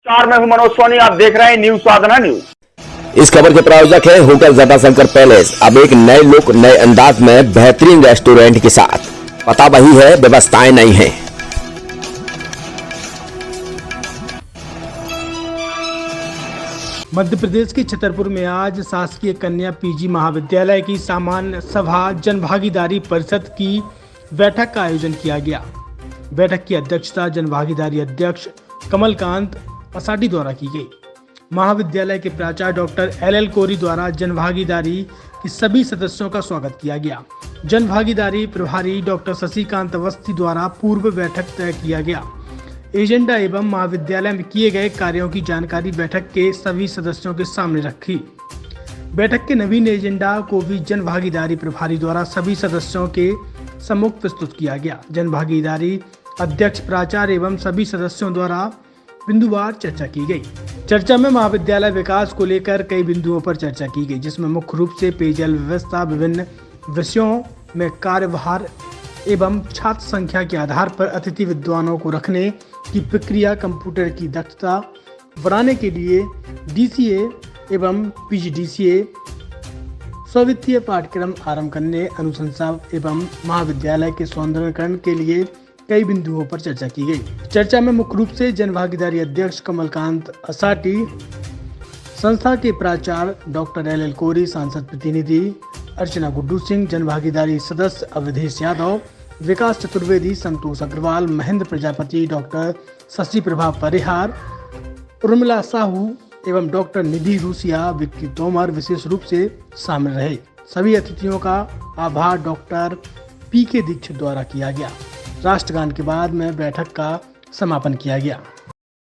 मैं हूं मनोज सोनी, आप देख रहे हैं न्यूज साधना न्यूज। इस खबर के प्रायोजक है होटल जटाशंकर पैलेस। अब एक नए लुक, नए अंदाज में बेहतरीन रेस्टोरेंट के साथ। पता वही है, व्यवस्थाएं नहीं है। मध्य प्रदेश के छतरपुर में आज शासकीय कन्या पीजी महाविद्यालय की सामान्य सभा जनभागीदारी परिषद की बैठक का आयोजन किया गया। बैठक की अध्यक्षता जनभागीदारी अध्यक्ष कमलकांत असाटी द्वारा की गई। महाविद्यालय के प्राचार्य डॉक्टर LL कोरी द्वारा जनभागीदारी के सभी सदस्यों का स्वागत किया गया। जनभागीदारी प्रभारी डॉक्टर शशिकांत अवस्थी द्वारा पूर्व बैठक तय किया गया। एजेंडा एवं महाविद्यालय में किए गए कार्यों की जानकारी बैठक के सभी सदस्यों के सामने रखी। बैठक के नवीन एजेंडा को भी जनभागीदारी प्रभारी द्वारा सभी सदस्यों के सम्मुख प्रस्तुत किया गया। जनभागीदारी अध्यक्ष, प्राचार्य एवं सभी सदस्यों द्वारा बिंदुवार चर्चा की गई। चर्चा में महाविद्यालय विकास को लेकर कई बिंदुओं पर चर्चा की गई, जिसमें मुख्य रूप से पेयजल व्यवस्था, विभिन्न विषयों में कार्यभार एवं छात्र संख्या के आधार पर अतिथि विद्वानों को रखने की प्रक्रिया, कंप्यूटर की दक्षता बढ़ाने के लिए DCA एवं PGDCA स्व-वित्तीय पाठ्यक्रम आरंभ करने, अनुशंसा एवं महाविद्यालय के सौंदर्यीकरण के लिए कई बिंदुओं पर चर्चा की गई। चर्चा में मुख्य रूप से जनभागीदारी अध्यक्ष कमलकांत असाटी, संस्था के प्राचार्य डॉक्टर LL कोरी, सांसद प्रतिनिधि अर्चना गुड्डू सिंह, जनभागीदारी सदस्य अवधेश यादव, विकास चतुर्वेदी, संतोष अग्रवाल, महेंद्र प्रजापति, डॉक्टर शशि प्रभा परिहार, उर्मिला साहू एवं डॉक्टर निधि रूसिया, विक्की तोमर विशेष रूप से शामिल रहे। सभी अतिथियों का आभार डॉक्टर PK दीक्षित द्वारा किया गया। राष्ट्रगान के बाद में बैठक का समापन किया गया।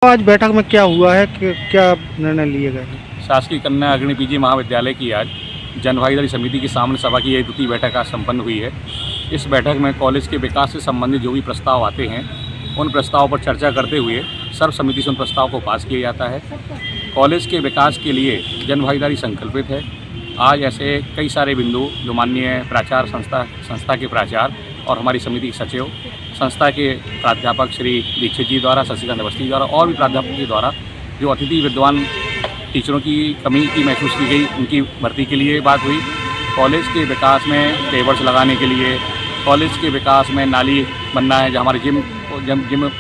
आज बैठक में क्या हुआ है, क्या निर्णय लिए गए? शासकीय कन्या अग्रणी पीजी महाविद्यालय की आज जनभागीदारी समिति की सामान्य सभा की यह द्वितीय बैठक आज संपन्न हुई है। इस बैठक में कॉलेज के विकास से संबंधित जो भी प्रस्ताव आते हैं, उन प्रस्तावों पर चर्चा करते हुए सर्वसम्मति से उन प्रस्ताव को पास किया जाता है। कॉलेज के विकास के लिए जनभागीदारी संकल्पित है। आज ऐसे कई सारे बिंदु जो माननीय प्राचार्य संस्था के प्राचार्य और हमारी समिति के सचिव, संस्था के प्राध्यापक श्री दीक्षित जी द्वारा, शशिकांत अवस्थी द्वारा और भी प्राध्यापकों के द्वारा जो अतिथि विद्वान टीचरों की कमी की महसूस की गई, उनकी भर्ती के लिए बात हुई। कॉलेज के विकास में पेवर्स लगाने के लिए, कॉलेज के विकास में नाली बनना है, जहाँ हमारे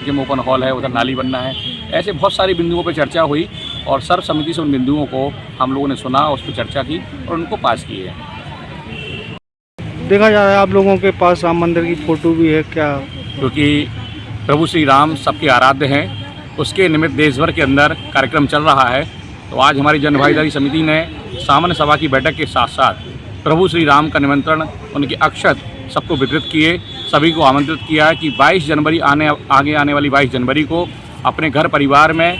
जिम ओपन हॉल है उधर नाली बनना है। ऐसे बहुत सारे बिंदुओं पर चर्चा हुई और सर्वसम्मति से उन बिंदुओं को हम लोगों ने सुना, उस पर चर्चा की और उनको पास किए हैं। देखा जा रहा है आप लोगों के पास राम मंदिर की फोटो भी है क्या? क्योंकि प्रभु श्री राम सबके आराध्य हैं, उसके निमित्त देश भर के अंदर कार्यक्रम चल रहा है। तो आज हमारी जनभागीदारी समिति ने सामान्य सभा की बैठक के साथ साथ प्रभु श्री राम का निमंत्रण, उनके अक्षत सबको वितरित किए, सभी को आमंत्रित किया है कि 22 जनवरी आगे आने वाली 22 जनवरी को अपने घर परिवार में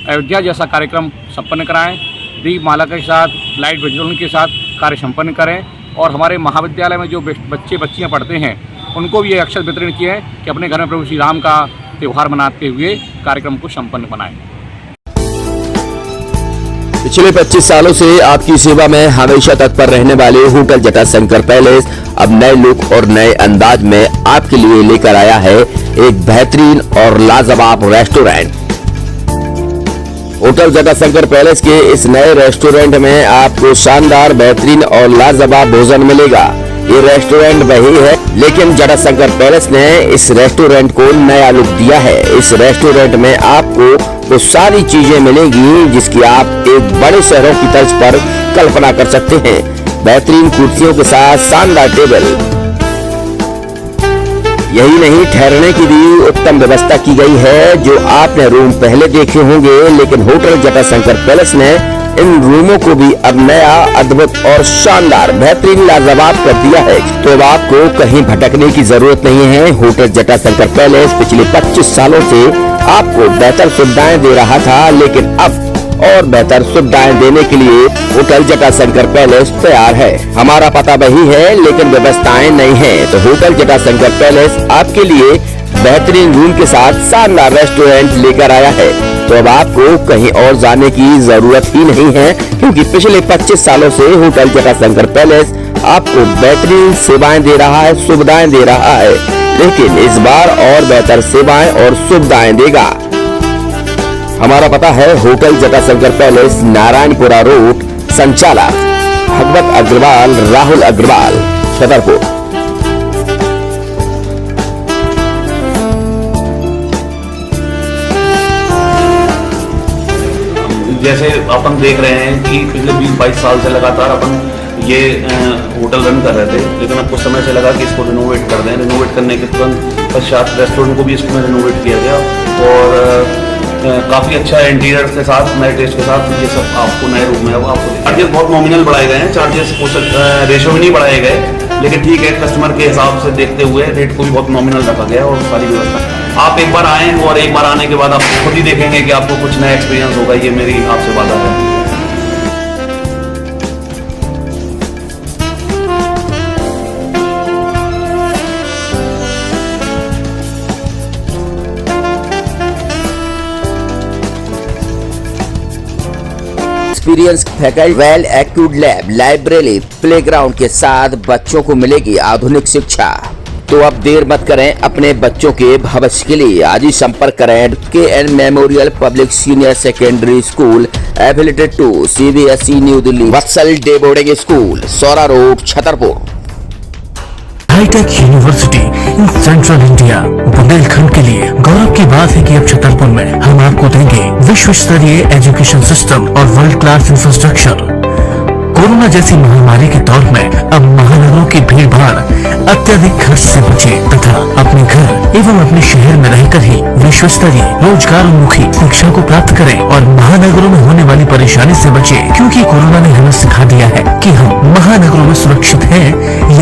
अयोध्या जैसा कार्यक्रम संपन्न कराएं, दीपमाला के साथ, लाइट विजुअल के साथ कार्य संपन्न करें और हमारे महाविद्यालय में जो बच्चे बच्चियां पढ़ते हैं उनको भी ये अक्षत वितरण किए हैं कि अपने घर में प्रभु श्री राम का त्यौहार मनाते हुए कार्यक्रम को संपन्न बनाएं। पिछले 25 सालों से आपकी सेवा में हमेशा तत्पर रहने वाले होटल जटाशंकर पैलेस अब नए लुक और नए अंदाज में आपके लिए लेकर आया है एक बेहतरीन और लाजवाब रेस्टोरेंट। होटल जटाशंकर पैलेस के इस नए रेस्टोरेंट में आपको शानदार, बेहतरीन और लाजवाब भोजन मिलेगा। ये रेस्टोरेंट वही है, लेकिन जटाशंकर पैलेस ने इस रेस्टोरेंट को नया लुक दिया है। इस रेस्टोरेंट में आपको वो सारी चीजें मिलेंगी जिसकी आप एक बड़े शहरों की तर्ज पर कल्पना कर सकते हैं। बेहतरीन कुर्सियों के साथ शानदार टेबल, यही नहीं, ठहरने की भी उत्तम व्यवस्था की गई है। जो आपने रूम पहले देखे होंगे, लेकिन होटल जटाशंकर पैलेस ने इन रूमों को भी अब नया, अद्भुत और शानदार, बेहतरीन, लाजवाब कर दिया है। तो अब आपको कहीं भटकने की जरूरत नहीं है। होटल जटाशंकर पैलेस पिछले 25 सालों से आपको बेहतर सुविधाएं दे रहा था, लेकिन अब और बेहतर सुविधाएं देने के लिए होटल जटाशंकर पैलेस तैयार है। हमारा पता वही है, लेकिन व्यवस्थाएं नहीं है। तो होटल जटाशंकर पैलेस आपके लिए बेहतरीन रूम के साथ शानदार रेस्टोरेंट लेकर आया है। तो अब आपको कहीं और जाने की जरूरत ही नहीं है, क्योंकि पिछले 25 सालों से होटल जटाशंकर पैलेस आपको बेहतरीन सेवाएं दे रहा है, सुविधाएं दे रहा है, लेकिन इस बार और बेहतर सेवाएं और सुविधाएं देगा। हमारा पता है hotel Jatashankar palace, Narayanpura road, संचालक भगवत अग्रवाल, राहुल अग्रवाल, छतरपुर। जैसे अपन देख रहे हैं कि पिछले 20-22 साल से लगातार अपन ये होटल रन कर रहे थे, लेकिन अब कुछ समय से लगा कि इसको रिनोवेट कर दें। रिनोवेट करने के तुरंत पश्चात रेस्टोरेंट को भी इसमें रिनोवेट किया गया और काफ़ी अच्छा इंटीरियर के साथ, नए टेस्ट के साथ ये सब आपको नए रूम में वो आपको चार्जेस बहुत नॉमिनल बढ़ाए गए हैं। चार्जेस रेशो में नहीं बढ़ाए गए, लेकिन ठीक है, कस्टमर के हिसाब से देखते हुए रेट को भी बहुत नॉमिनल रखा गया और सारी व्यवस्था। आप एक बार आएँ और एक बार आने के बाद आप खुद ही देखेंगे कि आपको कुछ नया एक्सपीरियंस होगा। ये मेरी आपसे वादा है। Experience faculty, well accrued lab, library, playground के साथ बच्चों को मिलेगी आधुनिक शिक्षा। तो अब देर मत करें, अपने बच्चों के भविष्य के लिए आज ही संपर्क करें KN memorial public senior secondary school, affiliated to CBSE New Delhi, Vatsal day boarding school, Saura road, Chhatarpur. Hitech university in central India, Bundelkhand के लिए गौरव की बात है कि अब छतरपुर में हम आपको देंगे विश्व स्तरीय एजुकेशन सिस्टम और वर्ल्ड क्लास इंफ्रास्ट्रक्चर। कोरोना जैसी महामारी के दौर में अब महानगरों की भीड़ भाड़, अत्यधिक खर्च से बचे तथा अपने घर एवं अपने शहर में रहकर ही विश्व स्तरीय रोजगार उन्मुखी शिक्षा को प्राप्त करें और महानगरों में होने वाली परेशानी से बचे, क्योंकि कोरोना ने हमें सिखा दिया है कि हम महानगरों में सुरक्षित हैं